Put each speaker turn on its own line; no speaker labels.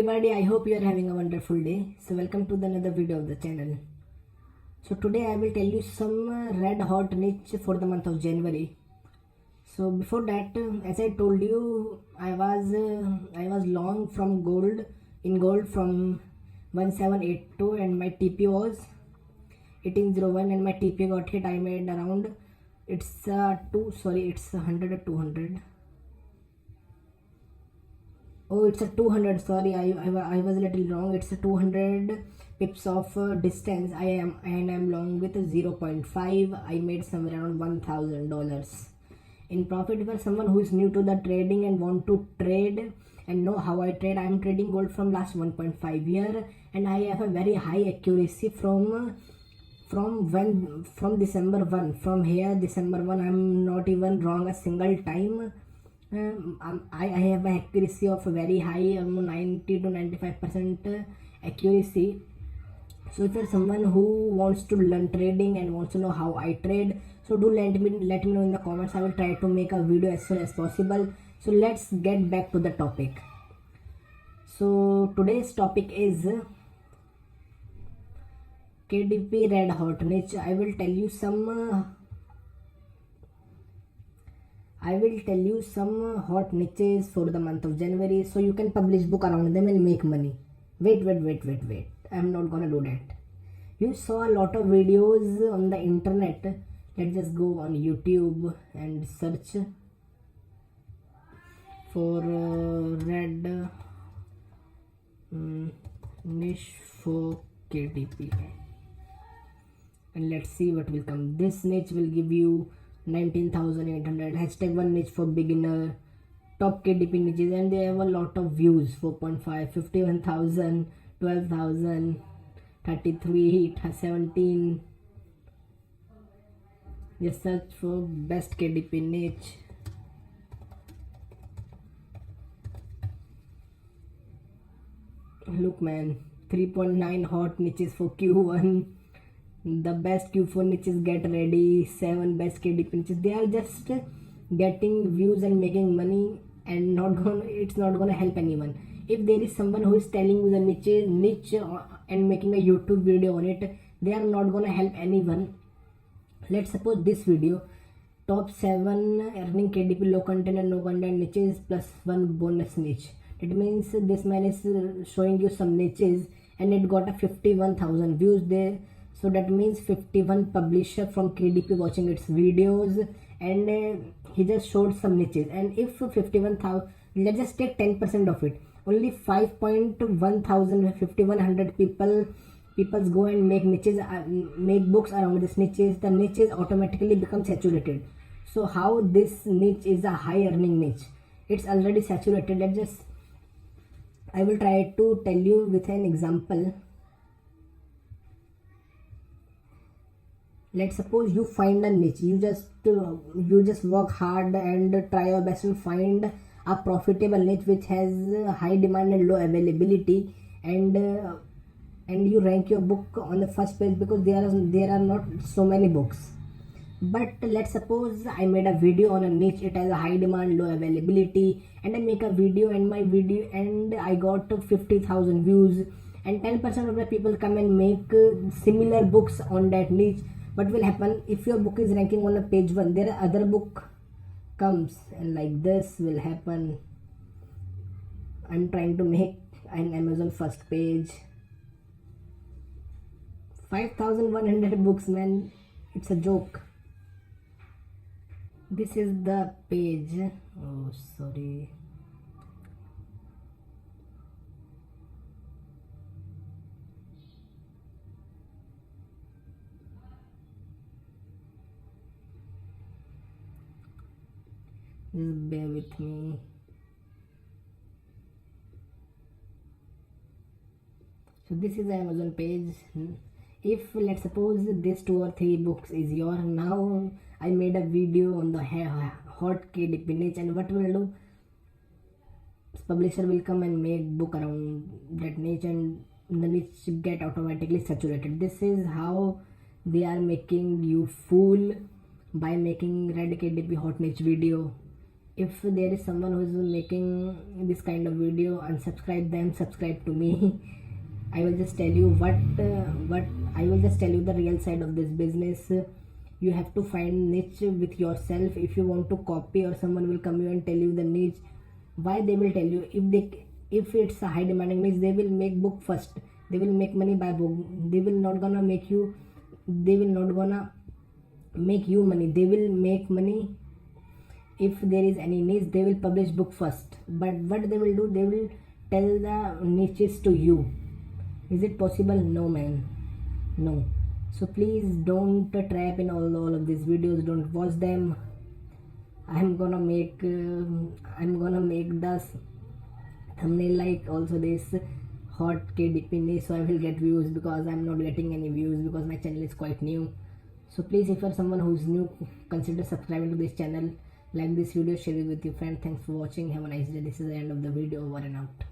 everybody, I hope you are having a wonderful day. So welcome to another video of the channel. So today I will tell you some red hot niche for the month of January. So before that, as I told you, I was long from gold from 1782 and my TP was 1801 and my TP got hit. I made around it's 100 or 200. Oh, it's a 200. Sorry, I was a little wrong. It's a 200 pips of distance. I am long with 0.5. I made somewhere around $1,000 in profit. For someone who is new to the trading and want to trade and know how I trade, I am trading gold from last 1.5 year and I have a very high accuracy from December 1. From here December 1, I'm not even wrong a single time. I have an accuracy of very high, 90 to 95% accuracy. So if you're someone who wants to learn trading and wants to know how I trade, so do let me know in the comments. I will try to make a video as soon as possible. So let's get back to the topic. So today's topic is KDP red hot niche. I will tell you some hot niches for the month of January, so you can publish book around them and make money. Wait. I'm not gonna do that. You saw a lot of videos on the internet. Let's just go on YouTube and search for red niche for KDP and let's see what will come. This niche will give you 19,800. Hashtag one niche for beginner, top KDP niches, and they have a lot of views. 4.5, 51,000, 12,000, 33, 17. Just search for best KDP niche. Look man, 3.9 hot niches for Q1. The best Q4 niches, get ready. 7 best KDP niches. They are just getting views and making money and it's not gonna help anyone. If there is someone who is telling you the niche and making a YouTube video on it, they are not gonna help anyone. Let's suppose this video, top 7 earning KDP low content and no content niches plus 1 bonus niche. It means this man is showing you some niches and it got a 51,000 views there. So that means 51 publisher from KDP watching its videos and he just showed some niches. And if 51,000, let's just take 10% of it, only 5,100 people go and make niches, make books around this niches. The niches automatically become saturated. So how this niche is a high earning niche? It's already saturated. I will try to tell you with an example. Let's suppose you find a niche. You just work hard and try your best to find a profitable niche which has high demand and low availability, and you rank your book on the first page because there are not so many books. But let's suppose I made a video on a niche. It has a high demand, low availability, and I make a video and I got 50,000 views, and 10% of the people come and make similar books on that niche. What will happen if your book is ranking on a page 1? There are other book comes and like this will happen. I'm trying to make an Amazon first page. 5,100 books, man. It's a joke. This is the page. Oh, sorry. Just bear with me. So this is the Amazon page. If let's suppose this 2 or 3 books is your, now I made a video on the hot KDP niche, and what will do? Publisher will come and make book around that niche and the niche get automatically saturated. This is how they are making you fool by making red KDP hot niche video. if there is someone who is making this kind of video, unsubscribe them, subscribe to me. I will just tell you what I will just tell you the real side of this business. You have to find niche with yourself. If you want to copy, or someone will come you and tell you the niche, why they will tell you? If it's a high demanding niche, they will make book first. They will make money by book. They will not gonna make you money. They will make money. If there is any niche, they will publish book first. But what they will do, they will tell the niches to you. Is it possible? No, man, no. So please don't trap in all of these videos. Don't watch them. I'm gonna make the thumbnail like also this hot KDP niche, so I will get views, because I'm not getting any views because my channel is quite new. So please, if you're someone who's new, consider subscribing to this channel. Like this video, share it with your friend. Thanks for watching. Have a nice day. This is the end of the video. Over and out.